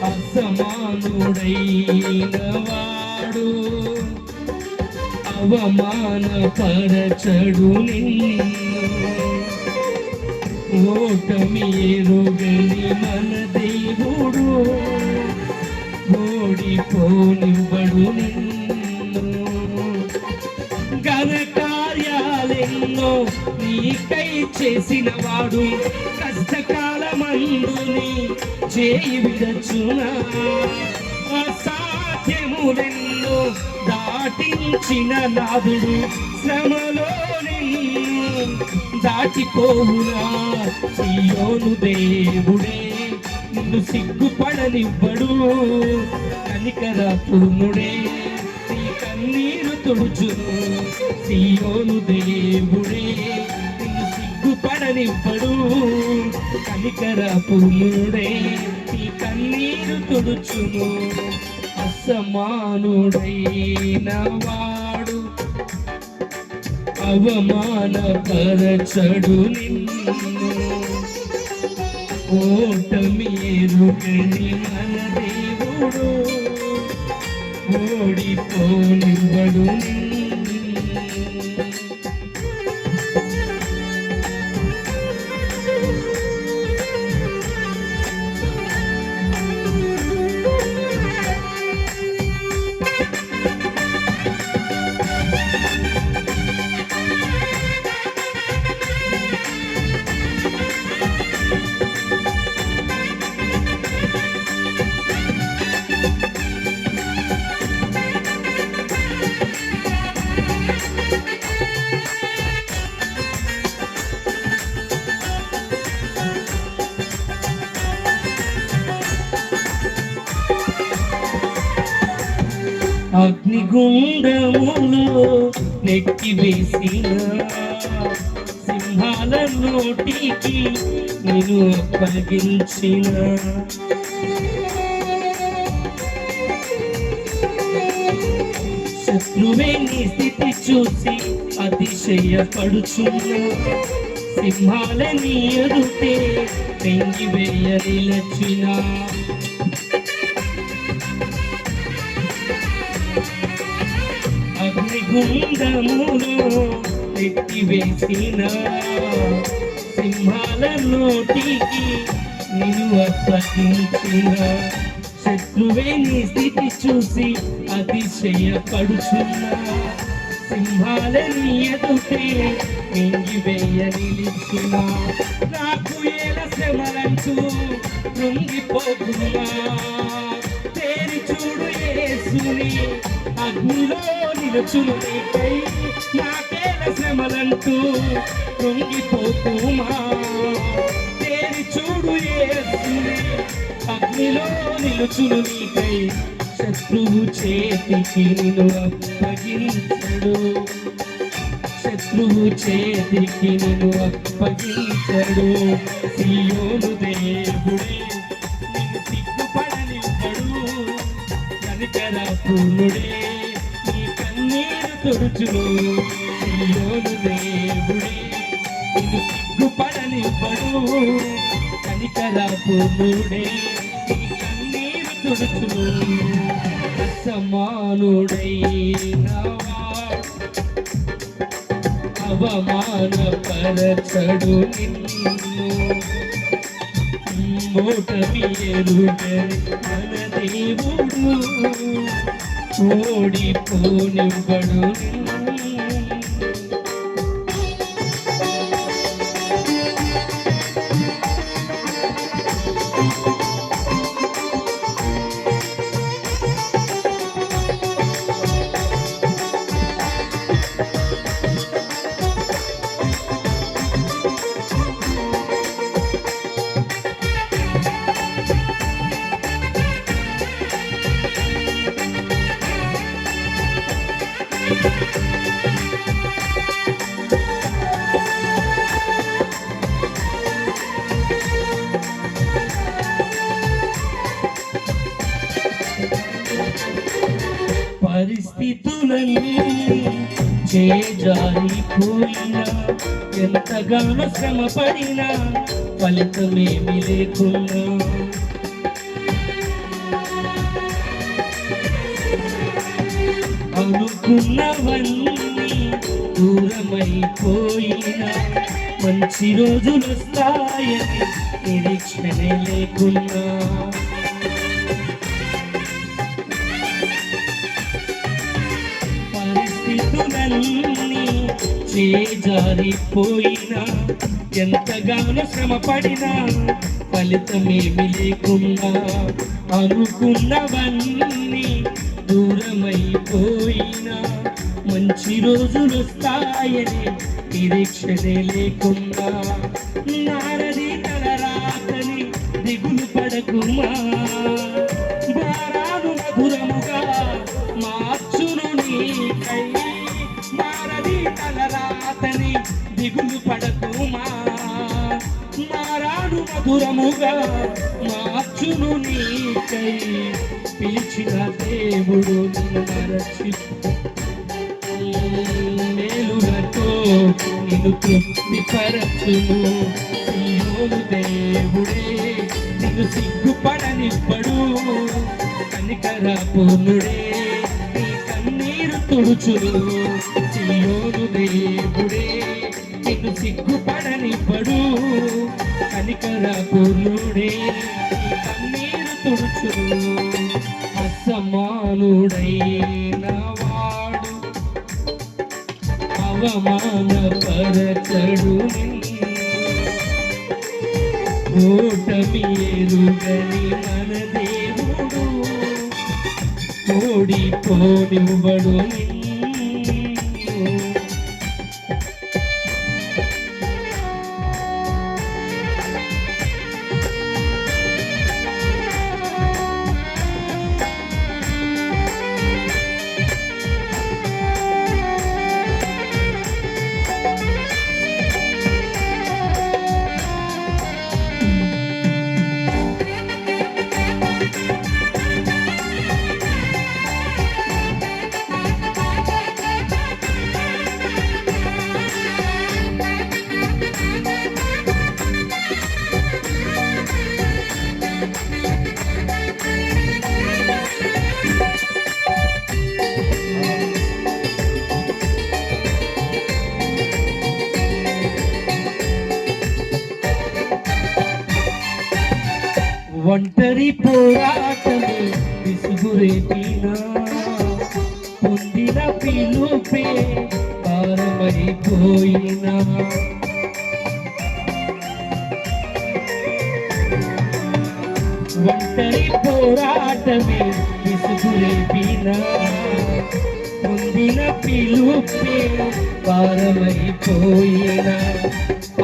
అసమానుడైన వాడు అవమానపరచడు నిన్ను. ఓటమి ఎరుగని మన దేవుడు ఓడిపోనివ్వడు నిన్ను. ఘన కార్యాలెన్నో నీకై చేసిన వాడు కష్టకాలమందుని చేయి విడచునా. అసాధ్యములెన్నో దాటించిన నాదుడు శ్రమలో నిన్ను దాటిపోవునా. సియోను దేవుడే నిన్ను సిగ్గుపడనివ్వడు. కనికర పూర్ణుడే నీ కన్నీరు తుడుచును. సియోను దేవుడే నిన్ను సిగ్గుపడనివ్వడు. కనికర పూర్ణుడే నీ కన్నీరు తుడుచును. అసమానుడైన వాడు అవమానపరచడు నిన్ను. ఓటమి ఎరుగని మన దేవుడు ఓడిపోనివ్వడు నిన్ను. అగ్నిగుండములో నెట్టివేసిన సింహాల నోటికి నేను అప్పగించిన శత్రువే నీ స్థితి చూసి అతిశయపడుచున్నా. సింహాలని ఎదుటే తెంగివేయ నిలచిన. అగ్నిగుండములో నెట్టివేసిన సింహాల నోటికి నేను అప్పగించిన. శత్రువే నీ స్థితి చూసి అతిశయపడుచున్నా. సింహాలని ఎదుటే మింగివేయ నిలిచిన. నాకు ఏల శ్రమలంటూ కృంగిపోతున్నా. తేరి చూడు యేసుని అగ్నిలో నిలుచును నీకై. నాకేల శ్రమలంటూ కృంగిపోతుమా. తేరి చూడు యేసుని అగ్నిలో నిలుచును నీకై. శత్రువు చేతికి నిన్ను అప్పగించడు. శత్రువు చేతికి నిన్ను అప్పగించడు. సియోను దేవుడే నిన్ను సిగ్గుపడనివ్వడు. కనికర పూర్ణుడే నీ కన్నీరు తుడుచును. సియోను దేవుడే నిన్ను సిగ్గుపడనివ్వడు. కనికర పూర్ణుడే నీ కన్నీరు తుడుచును. అసమానుడైన అవమానపరచడు నిన్ను. ఓటమి ఎరుగని మన దేవుడు ఓడిపోనివ్వడు నిన్ను. పరిస్థితులన్నీ చేజారిపోయినా, ఎంతగానో శ్రమ పడినా ఫలితమేమి లేకున్నా, అనుకున్నవన్నీ దూరమైపోయినా మంచి రోజులు వస్తాయని నిరీక్షణే లేకున్నా పరిస్థితులన్నీ చేజారిపోయినా ఎంతగానో శ్రమ పడినా ఫలితమేమి లేకున్నా అనుకున్నవన్నీ దూరమైపోయినా మంచి రోజులు వస్తాయని నిరీక్షణే లేకున్నా నారది తల రాతని దిగులు పడకుమా భారాలు మధురముగా మార్చును నీకై నారది తల రాతని దిగులు పడకుమా మారాను మధురముగా మార్చును నీకై పిలిచిన దేవుడు నిన్ను మరచి మేలులతో నిన్ను తృప్తిపరచును సీయోను దేవుడే నిన్ను సిగ్గుపడనివ్వడు కనికర పూర్ణుడే నీ కన్నీరు తుడుచును సీయోను దేవుడే నిన్ను సిగ్గుపడనివ్వడు కనికర పూర్ణుడే నీ కన్నీరు తుడుచును అసమానుడైన వాడు అవమానపరచడు ఓటమి ఎరుగని మన దేవుడు ఓడిపోనివ్వడు ఒంటరి పోరాటము విసుగురేపినా పొందిన పిలుపే భారమైపోయినా ఒంటరి పోరాటమే విసుగురేపినా పొందిన పిలుపే భారమైపోయినా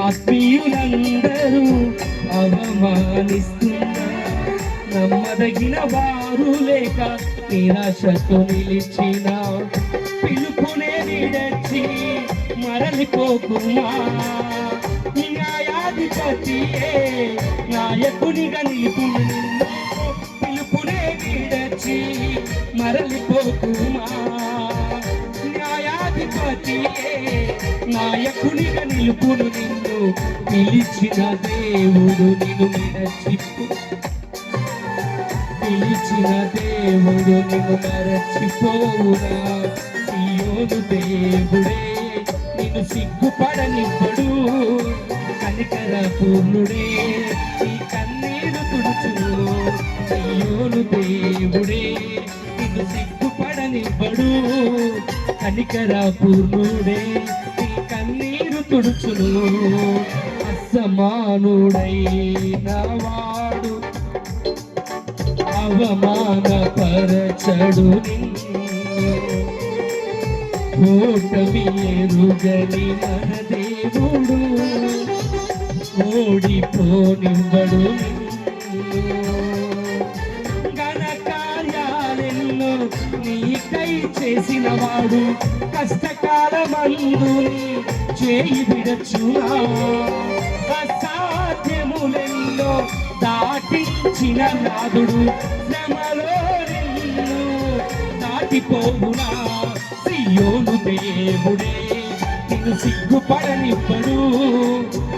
ఆత్మీయులందరూ అవమానిస్తున్నా నమ్మదగిన వారు లేక నిరాశతో నిలిచిన పిలుపునే విడచి మరలిపోకుమా న్యాయాధిపతియే నాయకునిగా నిలుపును నిన్ను పిలుపునే విడచి మరలిపోకుమా న్యాయాధిపతియే నాయకునిగా నిలుపును నిన్ను పిలిచిన దేవుడు నిన్ను పిలిచిన దేవుడు నిన్ను మరచిపోవునా సీయోను దేవుడే నిన్ను సిగ్గుపడనివ్వడు కనికర పూర్ణుడే నీ కన్నీరు తుడుచును సీయోను దేవుడే నిన్ను సిగ్గుపడనివ్వడు కనికర పూర్ణుడే నీ కన్నీరు తుడుచును అసమానుడైన వాడు అవమానపరచడు ఓటమి ఎరుగని మన దేవుడు ఓడిపోనివ్వడు ఘన కార్యాలెన్నో నీకై చేసిన వాడు కష్టకాలమందు చేయి విడచునా అసాధ్యములెన్నో దాటించిన నాదుడు శ్రమలో నిన్ను దాటిపోవునా సీయోను దేవుడే నిన్ను సిగ్గుపడనివ్వడు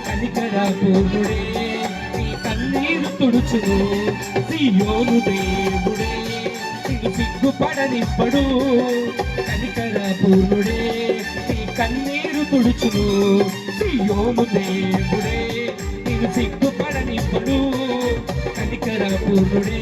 కనికర పూర్ణుడే నీ కన్నీరు తుడుచును సీయోను దేవుడే నిన్ను సిగ్గుపడనివ్వడు కనికర పూర్ణుడే నీ కన్నీరు తుడుచును సియోను దేవుడే నిన్ను సిగ్గుపడనివ్వడు కనికర పూర్ణుడే